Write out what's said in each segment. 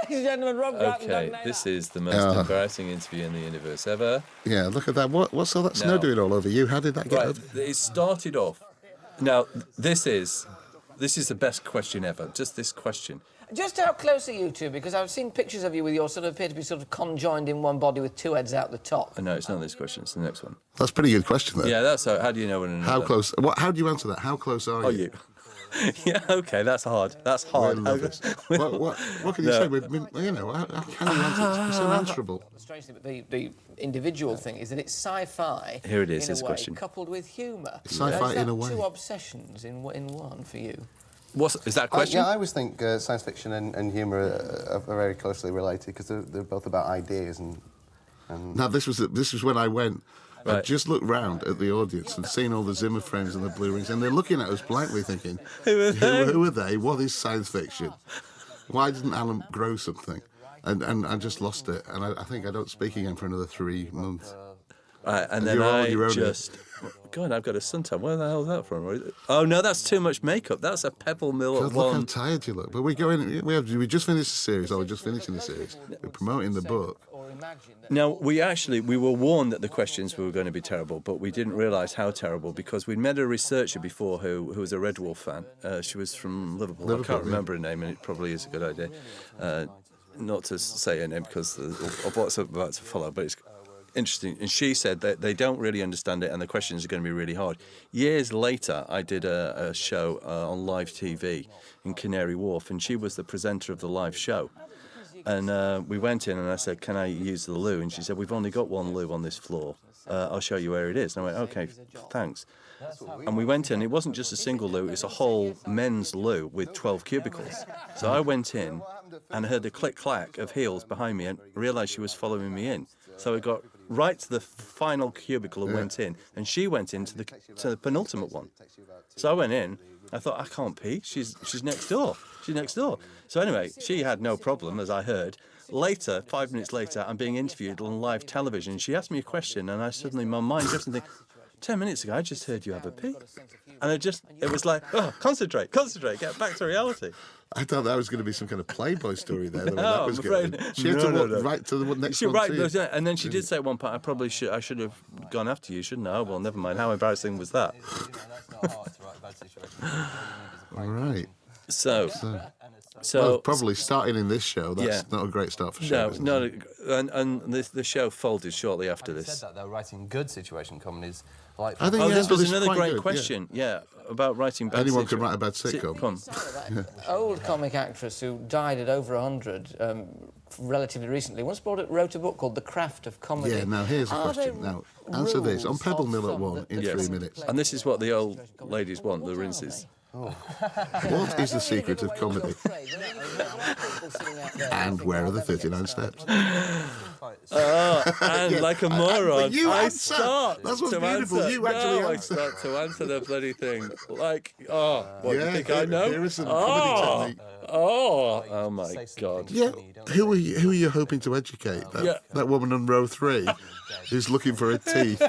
Ladies and gentlemen, Rob Grant and Doug Okay, Naylor. this is the most embarrassing interview in the universe ever. Yeah, look at that. What's all that snow doing all over you? How did that get Right, up? it started off. Now, this is the best question ever. Just this question. Just how close are you two? Because I've seen pictures of you with your sort of appear to be sort of conjoined in one body with two heads out the top. No, it's not this question. It's the next one. That's a pretty good question, though. Yeah, that's how do you know when another... How close? How do you answer that? How close are you? Yeah, okay, that's hard. That's hard. What can you say? You know, how can you answer? It's unanswerable. The strange thing about the individual thing is that it's sci-fi. Here it is, in this a way, question. coupled with humour. Sci-fi in a way. Two obsessions in one for you. Is that a question? Yeah, I always think science fiction and humour are very closely related because they're both about ideas and. Now this was when I went. Right. I just looked round at the audience and seen all the Zimmer frames and the blue rings, and they're looking at us blankly, thinking, "Who are they? What is science fiction? Why didn't Alan grow something?" And I just lost it, and I think I don't speak again for another 3 months. Right, and then Go on, I've got a suntan. Where the hell is that from? Oh no, that's too much makeup. That's a Pebble Mill at Look one. how tired you look. But we we just finished the series, or we're just finishing the series. We're promoting the book. Now, we were warned that the questions were going to be terrible, but we didn't realise how terrible because we'd met a researcher before who was a Red Wolf fan. She was from Liverpool. I can't remember her name, and it probably is a good idea not to say her name because of what's about to follow, but it's interesting. And she said that they don't really understand it and the questions are going to be really hard. Years later, I did a show on live TV in Canary Wharf, and she was the presenter of the live show. And we went in and I said, "Can I use the loo?" And she said, "We've only got one loo on this floor. I'll show you where it is." And I went, "Okay, thanks." And we went in. It wasn't just a single loo. It's a whole men's loo with 12 cubicles. So I went in and heard the click-clack of heels behind me and realised she was following me in. So I got right to the final cubicle and went in. And she went into the penultimate one. So I went in. I thought, I can't pee. She's next door. She's next door. So anyway, she had no problem, as I heard. Later, 5 minutes later, I'm being interviewed on live television. She asked me a question, and my mind just think, 10 minutes ago, I just heard you have a pee. And it was like, oh, concentrate, get back to reality. I thought that was going to be some kind of Playboy story there. No, that was I'm afraid. She had to walk right to the next one. Right, and then she did say at one point, I should have gone after you, shouldn't I? Oh, well, never mind. How embarrassing was that? All right. So well, probably starting in this show, that's not a great start for shows. No, and the show folded shortly after this. Said that they're writing good situation comedies. I think this was it's another quite great good, question. Yeah, about writing bad Anyone can write a bad sitcom. Old comic actress who died at over 100 relatively recently once wrote a book called The Craft of Comedy. Yeah, now here's a question. Now, answer this. On Pebble Mill at 1 in 3 minutes. And this is what the old ladies want, the rinses. What is the secret of comedy? And where are the 39 steps? And like a moron, I start. That's what's to beautiful. Answer. You actually I answer. start to answer the bloody thing. Like, what do you think I know? Here is some comedy technique. Oh my God. Yeah, who are you hoping to educate? That woman on row 3 who's looking for her teeth.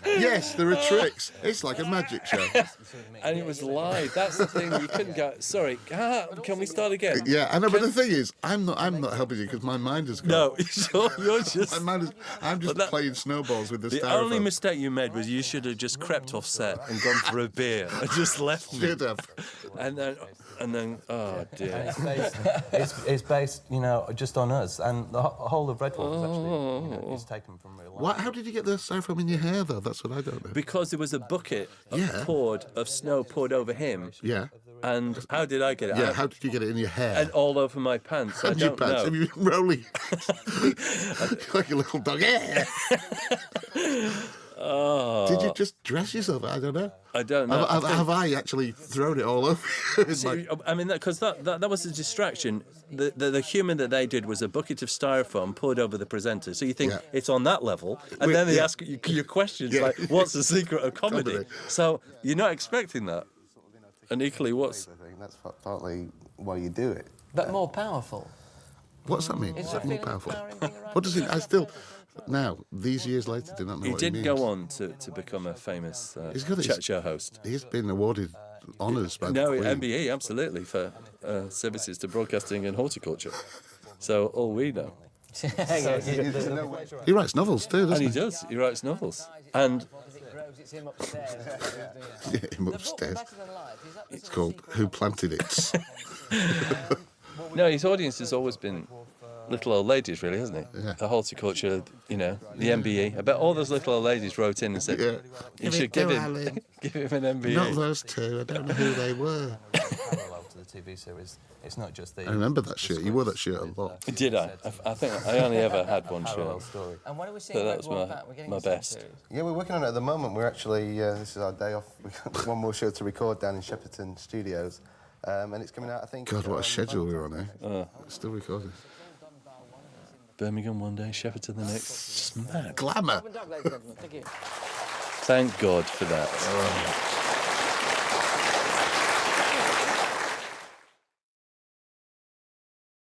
Yes, there are tricks. It's like a magic show. And it was live. That's the thing. You couldn't go. Sorry. Can we start again? Yeah, I know. But the thing is, I'm not helping you because my mind is gone. No, you're just. I'm just playing snowballs with the styrofoam. The only mistake you made was you should have just crept off set and gone for a beer and just left me. Should have. And then, oh dear. It's based, just on us, and the whole of Red Wolf is actually is taken from real life. How did you get the styrofoam in your hair, though? That's what I don't know. Because there was a bucket of snow poured over him. Yeah. And how did I get it out? Yeah, how did you get it in your hair? And all over my pants. I don't know. Have you been rolling? Like a little dog. Yeah. Oh. Did you just dress yourself? I don't know. I don't know. Have I actually thrown it all over? See, I mean, because that was a distraction. The humour that they did was a bucket of styrofoam poured over the presenter. So you think it's on that level, and then they ask you your questions like, "What's the secret of comedy?" So you're not expecting that. And equally, what's... I think that's partly why you do it. But more powerful. What's that mean? Is that more powerful? empowering? What does it... I still... Now, these years later, do not know He what it did means. go on to become a famous He's got chat show host. He's been awarded honours by the Queen. MBE, absolutely. services to broadcasting and horticulture. So all we know. He writes novels too, doesn't And he? he does. He writes novels. And It's him upstairs. Yeah, him upstairs. It's called Who Planted It? no, his audience has always been little old ladies, really, hasn't he? Yeah. The horticulture, you know, the MBE. I bet all those little old ladies wrote in and said, Yeah. you should give him an MBE. Not those two. I don't know who they were. Parallel to the TV series, it's not just the. I remember that shirt. You wore that shirt a lot. Did I? I think I only ever had one Parallel shirt. story. And when are we seeing But that Red was Dwarf my- out? We're getting my this in best. series. Yeah, we're working on it at the moment. We're actually, this is our day off. We've got one more show to record down in Shepperton Studios. And it's coming out, I think... God, what a schedule we're on, eh? Still recording. Birmingham one day, Shepperton the next. Just mad. Glamour. Open dog, ladies and gentlemen. Thank you. Thank God for that.